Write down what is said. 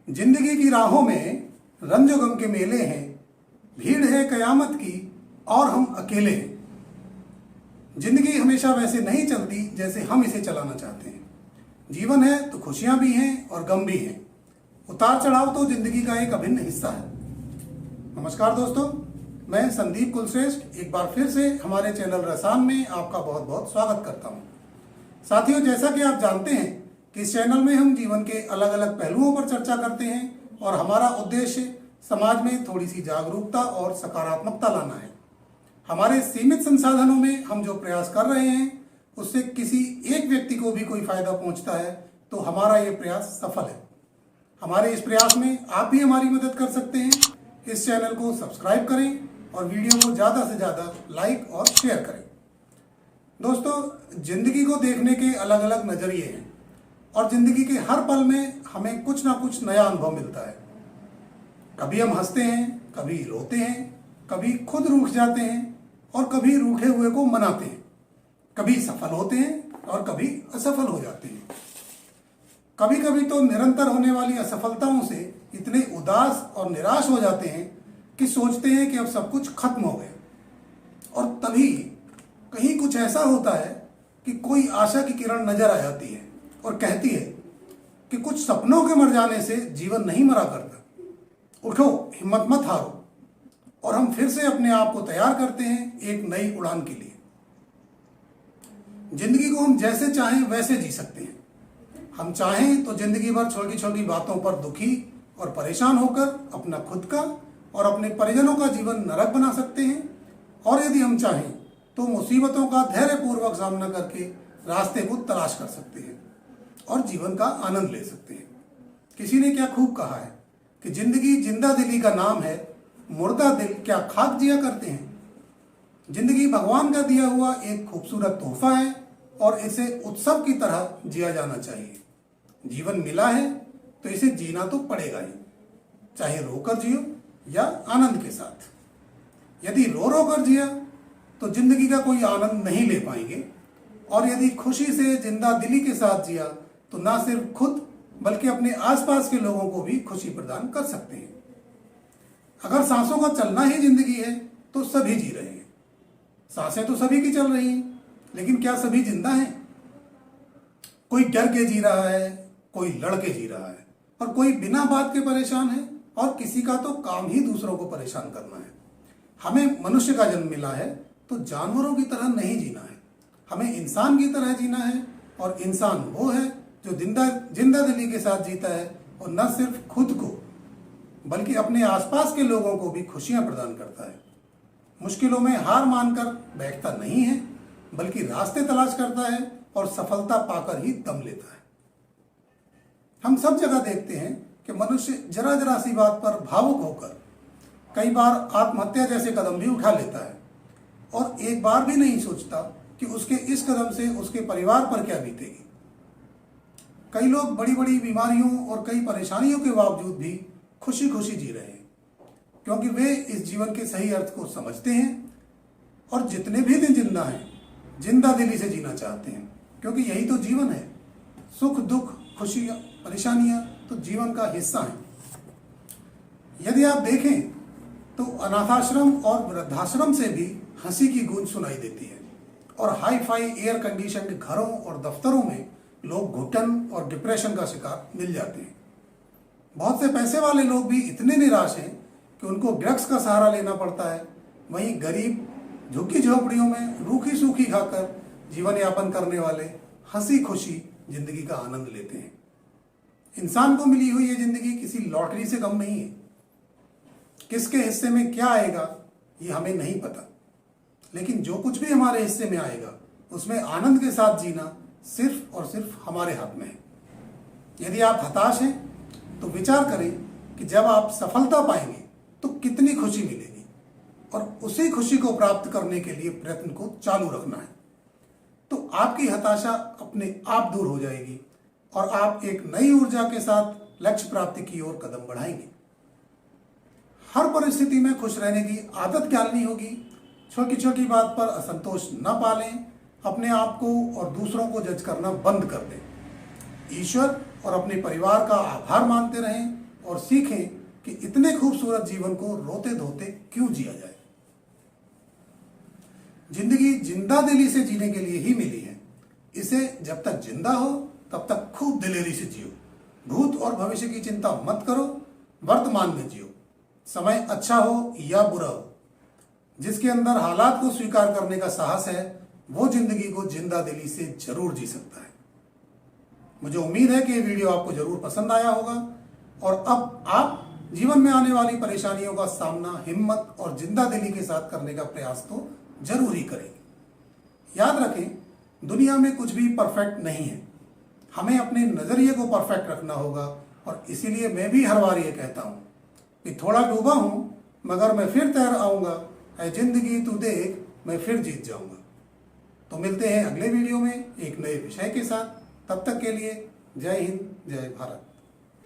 जिंदगी की राहों में रंजो गम के मेले हैं, भीड़ है कयामत की और हम अकेले हैं। जिंदगी हमेशा वैसे नहीं चलती जैसे हम इसे चलाना चाहते हैं। जीवन है तो खुशियां भी हैं और गम भी हैं। उतार चढ़ाव तो जिंदगी का एक अभिन्न हिस्सा है। नमस्कार दोस्तों, मैं संदीप कुलश्रेष्ठ एक बार फिर से हमारे चैनल रसान में आपका बहुत बहुत स्वागत करता हूं। साथियों, जैसा कि आप जानते हैं कि इस चैनल में हम जीवन के अलग अलग पहलुओं पर चर्चा करते हैं और हमारा उद्देश्य समाज में थोड़ी सी जागरूकता और सकारात्मकता लाना है। हमारे सीमित संसाधनों में हम जो प्रयास कर रहे हैं उससे किसी एक व्यक्ति को भी कोई फायदा पहुंचता है तो हमारा ये प्रयास सफल है। हमारे इस प्रयास में आप भी हमारी मदद कर सकते हैं। इस चैनल को सब्सक्राइब करें और वीडियो को ज़्यादा से ज़्यादा लाइक और शेयर करें। दोस्तों, जिंदगी को देखने के अलग अलग नज़रिए हैं और जिंदगी के हर पल में हमें कुछ ना कुछ नया अनुभव मिलता है। कभी हम हंसते हैं, कभी रोते हैं, कभी खुद रूठ जाते हैं और कभी रूठे हुए को मनाते हैं। कभी सफल होते हैं और कभी असफल हो जाते हैं। कभी कभी तो निरंतर होने वाली असफलताओं से इतने उदास और निराश हो जाते हैं कि सोचते हैं कि अब सब कुछ खत्म हो गया। और तभी कहीं कुछ ऐसा होता है कि कोई आशा की किरण नजर आ जाती है और कहती है कि कुछ सपनों के मर जाने से जीवन नहीं मरा करता। उठो, हिम्मत मत हारो। और हम फिर से अपने आप को तैयार करते हैं एक नई उड़ान के लिए। जिंदगी को हम जैसे चाहें वैसे जी सकते हैं। हम चाहें तो जिंदगी भर छोटी छोटी बातों पर दुखी और परेशान होकर अपना खुद का और अपने परिजनों का जीवन नरक बना सकते हैं। और यदि हम चाहें तो मुसीबतों का धैर्यपूर्वक सामना करके रास्ते को तलाश कर सकते हैं और जीवन का आनंद ले सकते हैं। किसी ने क्या खूब कहा है कि जिंदगी जिंदा दिली का नाम है, मुर्दा दिल क्या खाक जिया करते हैं। जिंदगी भगवान का दिया हुआ एक खूबसूरत तोहफा है और इसे उत्सव की तरह जिया जाना चाहिए। जीवन मिला है तो इसे जीना तो पड़ेगा ही, चाहे रोकर जियो या आनंद के साथ। यदि रो रो कर जिया तो जिंदगी का कोई आनंद नहीं ले पाएंगे और यदि खुशी से जिंदा दिली के साथ जिया तो ना सिर्फ खुद बल्कि अपने आसपास के लोगों को भी खुशी प्रदान कर सकते हैं। अगर सांसों का चलना ही जिंदगी है तो सभी जी रहे हैं। सांसें तो सभी की चल रही हैं, लेकिन क्या सभी जिंदा हैं? कोई डर के जी रहा है, कोई लड़ के जी रहा है और कोई बिना बात के परेशान है और किसी का तो काम ही दूसरों को परेशान करना है। हमें मनुष्य का जन्म मिला है तो जानवरों की तरह नहीं जीना है, हमें इंसान की तरह जीना है। और इंसान वो है जो जिंदा दिली के साथ जीता है और न सिर्फ खुद को बल्कि अपने आसपास के लोगों को भी खुशियां प्रदान करता है। मुश्किलों में हार मानकर बैठता नहीं है बल्कि रास्ते तलाश करता है और सफलता पाकर ही दम लेता है। हम सब जगह देखते हैं कि मनुष्य जरा जरा सी बात पर भावुक होकर कई बार आत्महत्या जैसे कदम भी उठा लेता है और एक बार भी नहीं सोचता कि उसके इस कदम से उसके परिवार पर क्या बीतेगी। कई लोग बड़ी बड़ी बीमारियों और कई परेशानियों के बावजूद भी खुशी खुशी जी रहे हैं क्योंकि वे इस जीवन के सही अर्थ को समझते हैं और जितने भी दिन जिंदा हैं जिंदा दिली से जीना चाहते हैं, क्योंकि यही तो जीवन है। सुख दुख खुशियाँ परेशानियाँ तो जीवन का हिस्सा हैं। यदि आप देखें तो अनाथाश्रम और वृद्धाश्रम से भी हंसी की गूंज सुनाई देती है और हाई फाई एयर कंडीशनड घरों और दफ्तरों में लोग घुटन और डिप्रेशन का शिकार मिल जाते हैं। बहुत से पैसे वाले लोग भी इतने निराश हैं कि उनको ड्रग्स का सहारा लेना पड़ता है। वहीं गरीब झुग्गी झोपड़ियों में रूखी सूखी खाकर जीवन यापन करने वाले हंसी खुशी जिंदगी का आनंद लेते हैं। इंसान को मिली हुई ये जिंदगी किसी लॉटरी से कम नहीं है। किसके हिस्से में क्या आएगा ये हमें नहीं पता, लेकिन जो कुछ भी हमारे हिस्से में आएगा उसमें आनंद के साथ जीना सिर्फ और सिर्फ हमारे हाथ में है। यदि आप हताश हैं तो विचार करें कि जब आप सफलता पाएंगे तो कितनी खुशी मिलेगी और उसी खुशी को प्राप्त करने के लिए प्रयत्न को चालू रखना है। तो आपकी हताशा अपने आप दूर हो जाएगी और आप एक नई ऊर्जा के साथ लक्ष्य प्राप्ति की ओर कदम बढ़ाएंगे। हर परिस्थिति में खुश रहने की आदत डालनी होगी। छोटी छोटी बात पर असंतोष न पालें। अपने आप को और दूसरों को जज करना बंद कर दें। ईश्वर और अपने परिवार का आभार मानते रहें और सीखें कि इतने खूबसूरत जीवन को रोते धोते क्यों जिया जाए। जिंदगी जिंदा दिली से जीने के लिए ही मिली है। इसे जब तक जिंदा हो तब तक खूब दिलेरी से जियो। भूत और भविष्य की चिंता मत करो, वर्तमान में जियो। समय अच्छा हो या बुरा हो, जिसके अंदर हालात को स्वीकार करने का साहस है वो जिंदगी को जिंदा दिली से जरूर जी सकता है। मुझे उम्मीद है कि ये वीडियो आपको जरूर पसंद आया होगा और अब आप जीवन में आने वाली परेशानियों का सामना हिम्मत और जिंदा दिली के साथ करने का प्रयास तो जरूर ही करेंगे। याद रखें, दुनिया में कुछ भी परफेक्ट नहीं है। हमें अपने नजरिए को परफेक्ट रखना होगा और इसीलिए मैं भी हर बार ये कहता हूं कि थोड़ा डूबा हूं मगर मैं फिर तैर आऊंगा, ऐ जिंदगी तू देख मैं फिर जीत जाऊंगा। तो मिलते हैं अगले वीडियो में एक नए विषय के साथ। तब तक के लिए जय हिंद, जय भारत।